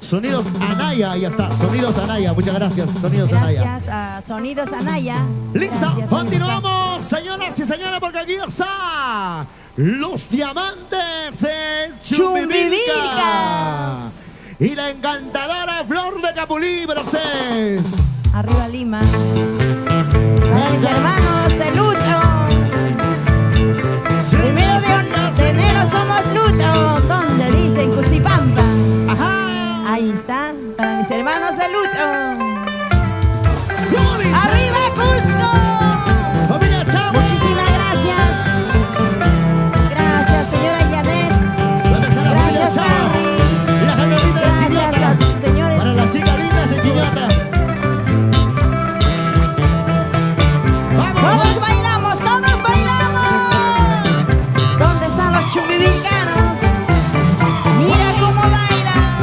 Sonidos Anaya, ya está. Sonidos Anaya, muchas gracias. Sonidos Anaya. Gracias a Sonidos Anaya. Listo, Gracias, continuamos, señoras y señores, porque aquí está los diamantes de Chumbivilcas y la encantadora Flor de Capulí para ustedes. Arriba Lima. Para mis hermanos de luto. Primero de enero somos luto, donde dicen Cusipampa. Ajá. Ahí está, para mis hermanos de luto. ¿Cómo dice? ¡Arriba Cusco! ¡Familia Chávez! Muchísimas gracias. Gracias, señora Janet. ¿Dónde está la familia Gracias, Chávez? Harry. Y la gente linda de Gracias Quillota. a sus señores. Para las chicas lindas de Quillota. ¡Vamos! Todos bailamos, todos bailamos. ¿Dónde están los chumbivilcanos? Mira cómo bailan.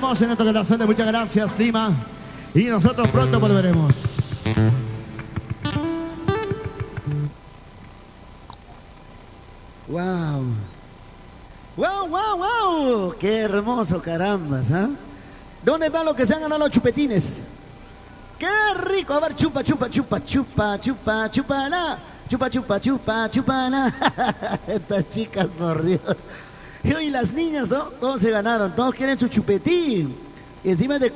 tenemos en nuestro corazón. Muchas gracias, Lima. Y nosotros pronto volveremos. ¡Wow! ¡Wow, wow, wow! ¡Qué hermoso, carambas! ¿Ah? ¿Dónde están los que se han ganado los chupetines? ¡Qué rico! A ver, chupa, chupa, chupa, chupa, chupa, chupala. Chupa, chupa, chupa, chupala. Estas chicas, por Dios. Y las niñas, ¿no? Todos se ganaron. Todos quieren su chupetín. Y encima de